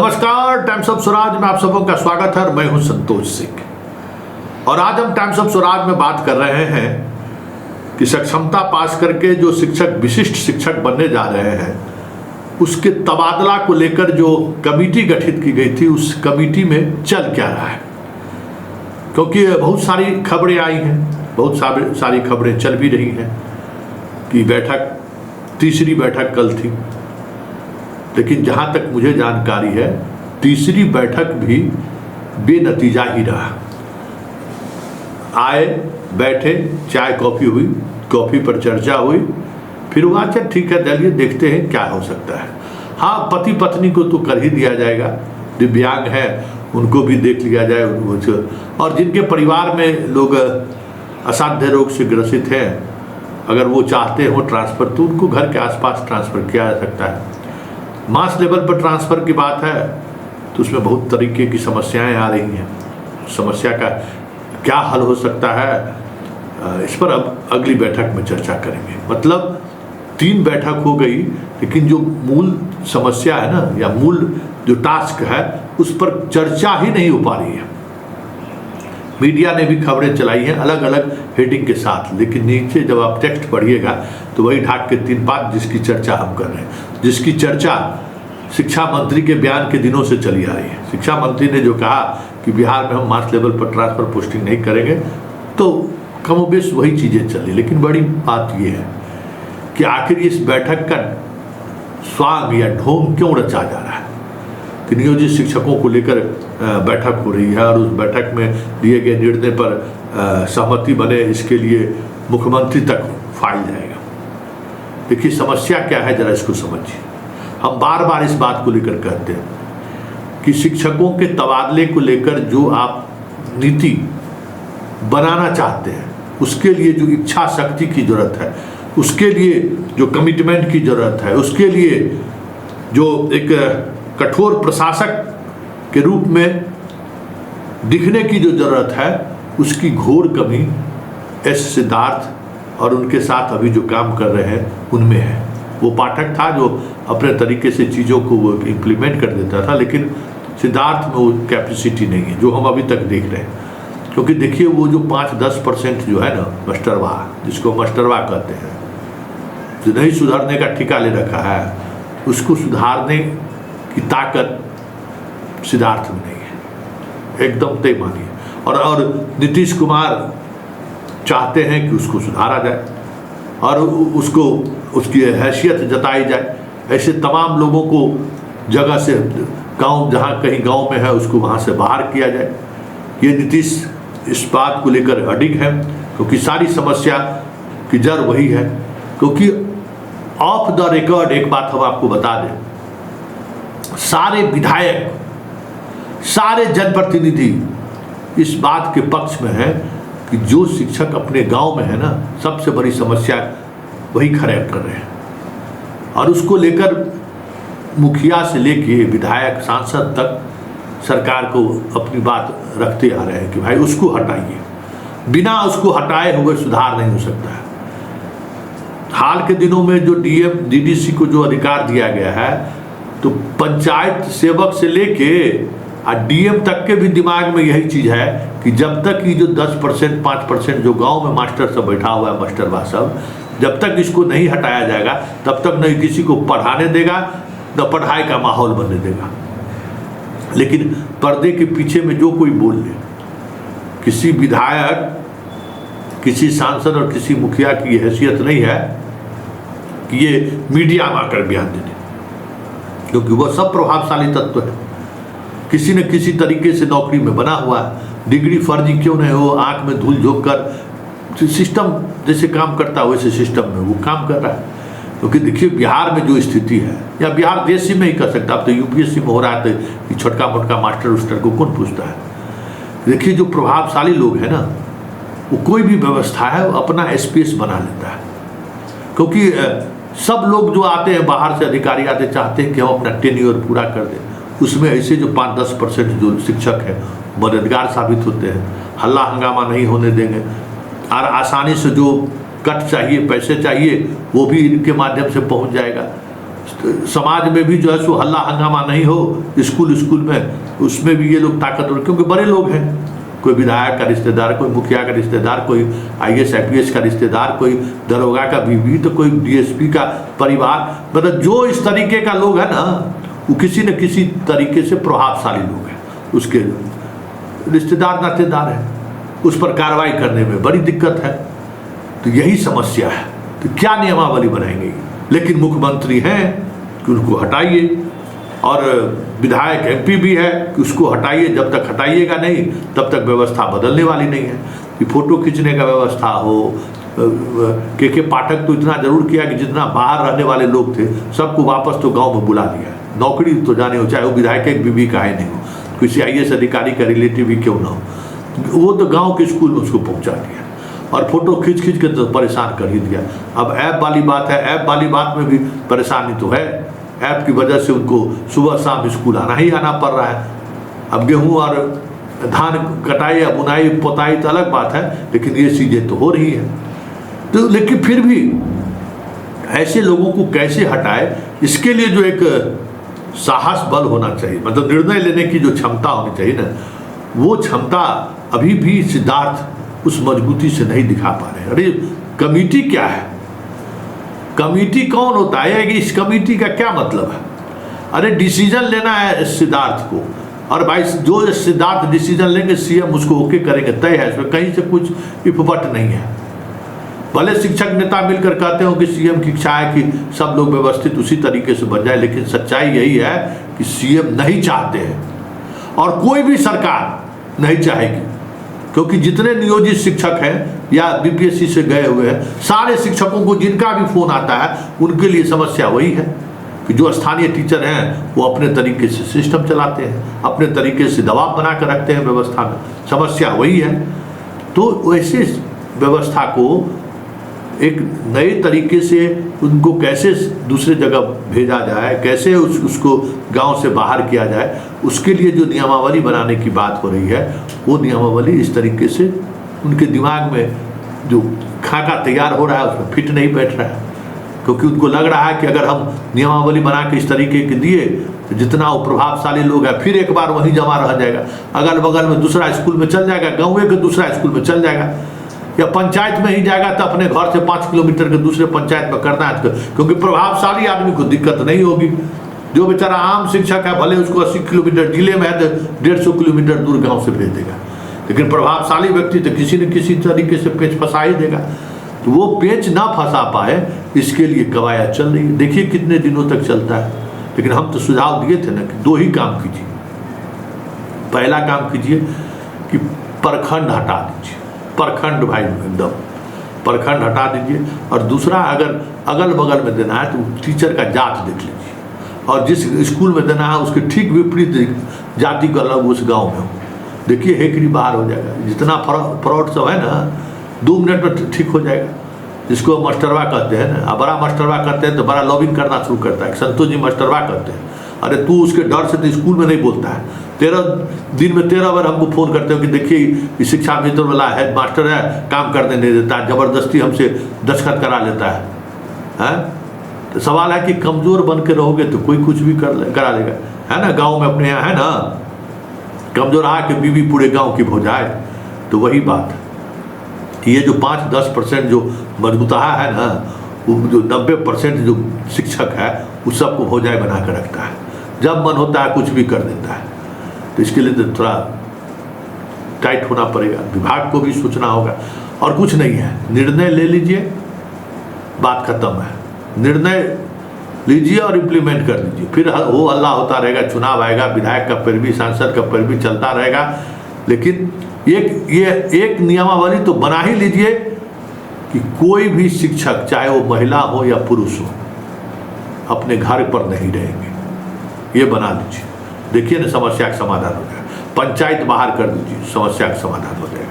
नमस्कार, times of Swaraj में आप सबों का स्वागत है। मैं हूं संतोष सिंह और आज हम टाइम्स ऑफ स्वराज में बात कर रहे हैं कि सक्षमता पास करके जो शिक्षक विशिष्ट शिक्षक बनने जा रहे हैं उसके तबादला को लेकर जो कमेटी गठित की गई थी उस कमेटी में चल क्या रहा है, क्योंकि बहुत सारी खबरें आई हैं, बहुत सारी खबरें चल भी रही हैं कि तीसरी बैठक कल थी, लेकिन जहाँ तक मुझे जानकारी है तीसरी बैठक भी बेनतीजा ही रहा। आए, बैठे, चाय कॉफ़ी हुई, कॉफ़ी पर चर्चा हुई, फिर वो अच्छा ठीक है चलिए देखते हैं क्या हो सकता है। हाँ, पति पत्नी को तो कर ही दिया जाएगा, दिव्यांग है उनको भी देख लिया जाए, और जिनके परिवार में लोग असाध्य रोग से ग्रसित हैं अगर वो चाहते हो ट्रांसफ़र तो उनको घर के आसपास ट्रांसफ़र किया जा सकता है। मास लेवल पर ट्रांसफ़र की बात है तो उसमें बहुत तरीके की समस्याएं आ रही हैं। समस्या का क्या हल हो सकता है, इस पर अब अगली बैठक में चर्चा करेंगे। मतलब 3 बैठक हो गई, लेकिन जो मूल समस्या है ना या मूल जो टास्क है उस पर चर्चा ही नहीं हो पा रही है। मीडिया ने भी खबरें चलाई हैं अलग अलग हेडिंग के साथ, लेकिन नीचे जब आप टेक्स्ट पढ़िएगा तो वही ढाक के 3 बात जिसकी चर्चा हम कर रहे हैं, जिसकी चर्चा शिक्षा मंत्री के बयान के दिनों से चली आ रही है। शिक्षा मंत्री ने जो कहा कि बिहार में हम मास लेवल पर ट्रांसफ़र पोस्टिंग नहीं करेंगे, तो कमोबेश वही चीज़ें चली। लेकिन बड़ी बात यह है कि आखिर इस बैठक का स्वांग या ढोंग क्यों रचा जा रहा है कि नियोजित शिक्षकों को लेकर बैठक हो रही है और उस बैठक में दिए गए निर्णय पर सहमति बने, इसके लिए मुख्यमंत्री तक फाइल जाएगा। देखिए समस्या क्या है, जरा इसको समझिए। हम बार बार इस बात को लेकर कहते हैं कि शिक्षकों के तबादले को लेकर जो आप नीति बनाना चाहते हैं उसके लिए जो इच्छा शक्ति की जरूरत है, उसके लिए जो कमिटमेंट की जरूरत है, उसके लिए जो एक कठोर प्रशासक के रूप में दिखने की जो जरूरत है, उसकी घोर कमी एस सिद्धार्थ और उनके साथ अभी जो काम कर रहे हैं उनमें है। वो पाठक था जो अपने तरीके से चीज़ों को वो इम्प्लीमेंट कर देता था, लेकिन सिद्धार्थ में वो कैपेसिटी नहीं है जो हम अभी तक देख रहे हैं। क्योंकि देखिए वो जो 5-10% जो है ना मास्टरवा, जिसको मास्टरवा कहते हैं, जो नहीं सुधरने का ठिका ले रखा है, उसको सुधारने की ताकत सिद्धार्थ में नहीं है, एकदम तय मानिए। और नीतीश कुमार चाहते हैं कि उसको सुधारा जाए और उसको उसकी हैसियत जताई जाए। ऐसे तमाम लोगों को जगह से गांव, जहां कहीं गांव में है उसको वहां से बाहर किया जाए। ये नीतीश इस बात को लेकर अडिग है, क्योंकि सारी समस्या की जड़ वही है। क्योंकि ऑफ द रिकॉर्ड एक बात हम आपको बता दें, सारे विधायक, सारे जनप्रतिनिधि इस बात के पक्ष में है कि जो शिक्षक अपने गांव में है ना, सबसे बड़ी समस्या वही खड़े कर रहे हैं और उसको लेकर मुखिया से लेके विधायक, सांसद तक सरकार को अपनी बात रखते आ रहे हैं कि भाई उसको हटाइए। बिना उसको हटाए हुए सुधार नहीं हो सकता है। हाल के दिनों में जो डीएम डीडीसी को जो अधिकार दिया गया है, तो पंचायत सेवक से लेके डीएम तक के भी दिमाग में यही चीज़ है कि जब तक ये जो 10% 5% जो गांव में मास्टर सब बैठा हुआ है, मास्टरवा सब, जब तक इसको नहीं हटाया जाएगा तब तक नहीं किसी को पढ़ाने देगा, न पढ़ाई का माहौल बनने देगा। लेकिन पर्दे के पीछे में जो कोई बोल ले, किसी विधायक, किसी सांसद और किसी मुखिया की हैसियत नहीं है कि ये मीडिया में आकर बयान देने, क्योंकि वह सब प्रभावशाली तत्व है। किसी न किसी तरीके से नौकरी में बना हुआ है, डिग्री फर्जी क्यों नहीं हो, आंख में धूल झोंक कर सिस्टम जैसे काम करता है वैसे सिस्टम में वो काम कर रहा है। क्योंकि देखिए बिहार में जो स्थिति है, या बिहार देश ही में ही कर सकता, अब तो यूपीएससी में हो रहा है तो छोटका मोटका मास्टर उस्टर को कौन पूछता है। देखिए जो प्रभावशाली लोग हैं ना, वो कोई भी व्यवस्था है वो अपना स्पेस बना लेता है। क्योंकि सब लोग जो आते हैं बाहर से, अधिकारी आते, चाहते हैं कि हम अपना टेन्योर पूरा कर दें। उसमें ऐसे जो 5-10% जो शिक्षक हैं मददगार साबित होते हैं, हल्ला हंगामा नहीं होने देंगे और आसानी से जो कट चाहिए, पैसे चाहिए, वो भी इनके माध्यम से पहुंच जाएगा। समाज में भी जो है सो हल्ला हंगामा नहीं हो, स्कूल में उसमें भी ये लोग ताकतवर, क्योंकि बड़े लोग हैं, कोई विधायक का रिश्तेदार, कोई मुखिया का रिश्तेदार, कोई IAS IPS का रिश्तेदार, कोई दरोगा का बीवी, तो कोई DSP का परिवार, मतलब जो इस तरीके का लोग है ना, वो किसी न किसी तरीके से प्रभावशाली लोग हैं, उसके रिश्तेदार नातेदार हैं, उस पर कार्रवाई करने में बड़ी दिक्कत है। तो यही समस्या है। तो क्या नियमावली बनाएंगे? लेकिन मुख्यमंत्री हैं कि उनको हटाइए, और विधायक MP भी है कि उसको हटाइए, जब तक हटाइएगा नहीं तब तक व्यवस्था बदलने वाली नहीं है। कि फोटो खींचने का व्यवस्था हो, के पाठक तो इतना जरूर किया कि जितना बाहर रहने वाले लोग थे सबको वापस तो गांव में बुला लिया, नौकरी तो जाने हो, चाहे वो विधायक एक बीवी का है नहीं हो, किसी IAS अधिकारी का रिलेटिव भी क्यों ना हो, वो तो गाँव के स्कूल में उसको पहुँचा दिया और फोटो खींच के तो परेशान कर ही दिया। अब ऐप वाली बात है, ऐप वाली बात में भी परेशानी तो है, ऐप की वजह से उनको सुबह शाम स्कूल आना पड़ रहा है। अब गेहूं और धान कटाई या बुनाई पोताई तो अलग बात है, लेकिन ये चीज़ें तो हो रही है। तो लेकिन फिर भी ऐसे लोगों को कैसे हटाए, इसके लिए जो एक साहस बल होना चाहिए, मतलब निर्णय लेने की जो क्षमता होनी चाहिए ना, वो क्षमता अभी भी सिद्धार्थ उस मजबूती से नहीं दिखा पा रहे। अरे कमेटी क्या है, कमेटी कौन होता है, कि इस कमेटी का क्या मतलब है? अरे डिसीजन लेना है सिद्धार्थ को, और भाई जो सिद्धार्थ डिसीजन लेंगे CM उसको ओके करेंगे, तय है, इसमें कहीं से कुछ इफबट नहीं है। भले शिक्षक नेता मिलकर कहते हो कि CM की इच्छा है कि सब लोग व्यवस्थित उसी तरीके से बन जाए, लेकिन सच्चाई यही है कि CM नहीं चाहते हैं और कोई भी सरकार नहीं चाहेगी, क्योंकि जितने नियोजित शिक्षक हैं या BPSC से गए हुए हैं, सारे शिक्षकों को जिनका भी फोन आता है उनके लिए समस्या वही है कि जो स्थानीय टीचर हैं वो अपने तरीके से सिस्टम चलाते हैं, अपने तरीके से दबाव बना कर रखते हैं व्यवस्था में, समस्या वही है। तो वैसे व्यवस्था को एक नए तरीके से उनको कैसे दूसरे जगह भेजा जाए, कैसे उसको गांव से बाहर किया जाए, उसके लिए जो नियमावली बनाने की बात हो रही है, वो नियमावली इस तरीके से उनके दिमाग में जो खाका तैयार हो रहा है उसमें फिट नहीं बैठ रहा है, क्योंकि उनको लग रहा है कि अगर हम नियमावली बना के इस तरीके के दिए तो जितना वो प्रभावशाली लोग हैं फिर एक बार वहीं जमा रह जाएगा, अगल बगल में दूसरा स्कूल में चल जाएगा, गाँव के दूसरा स्कूल में चल जाएगा, या पंचायत में ही जाएगा तो अपने घर से 5 किलोमीटर के दूसरे पंचायत में करना है, क्योंकि प्रभावशाली आदमी को दिक्कत नहीं होगी। जो बेचारा आम शिक्षक है, भले उसको 80 किलोमीटर जिले में है तो 150 किलोमीटर दूर गांव से भेज देगा, लेकिन प्रभावशाली व्यक्ति तो किसी न किसी तरीके से पेच फंसा ही देगा। तो वो पेच ना फंसा पाए इसके लिए कवायद चल रही है, देखिए कितने दिनों तक चलता है। लेकिन हम तो सुझाव दिए थे ना कि 2 ही काम कीजिए। पहला काम कीजिए कि प्रखंड हटा दीजिए, प्रखंड भाई एकदम प्रखंड हटा दीजिए, और दूसरा अगर अगल बगल में देना है तो टीचर का जात देख लीजिए, और जिस स्कूल में देना है उसके ठीक विपरीत जाति का अलग उस गांव में हो, देखिए हेकड़ी बाहर हो जाएगा। जितना फ्रॉड सब है ना 2 मिनट में ठीक हो जाएगा। जिसको मास्टरवा कहते हैं ना, बड़ा मास्टरवा करते हैं तो बड़ा लॉबिंग करना शुरू करता है। संतोष जी मास्टरवा करते हैं, अरे तू उसके डर से तो स्कूल में नहीं बोलता है, 13 दिन में 13 बार हमको फ़ोन करते हो कि देखिए शिक्षा मित्र वाला हेड मास्टर है, काम करने नहीं देता, ज़बरदस्ती हमसे दस्तखत करा लेता है। तो सवाल है कि कमज़ोर बन के रहोगे तो कोई कुछ भी करा लेगा, है ना। गांव में अपने यहाँ है ना, कमज़ोर आके बीवी पूरे गांव की हो जाए। तो वही बात कि ये जो 5-10% जो मजबूताहा है ना, वो जो 90% जो शिक्षक है उस सबको हो जाए बना कर रखता है, जब मन होता है कुछ भी कर देता है। तो इसके लिए तो थोड़ा टाइट होना पड़ेगा, विभाग को भी सोचना होगा। और कुछ नहीं है, निर्णय ले लीजिए, बात खत्म है। निर्णय लीजिए और इम्प्लीमेंट कर दीजिए, फिर वो अल्लाह होता रहेगा, चुनाव आएगा, विधायक का पैरवी, सांसद का पैरवी चलता रहेगा। लेकिन एक नियमावली तो बना ही लीजिए कि कोई भी शिक्षक, चाहे वो महिला हो या पुरुष हो, अपने घर पर नहीं रहेंगे, ये बना लीजिए। देखिए ना, समस्या का समाधान हो जाएगा। पंचायत बाहर कर दीजिए, समस्या का समाधान हो जाएगा।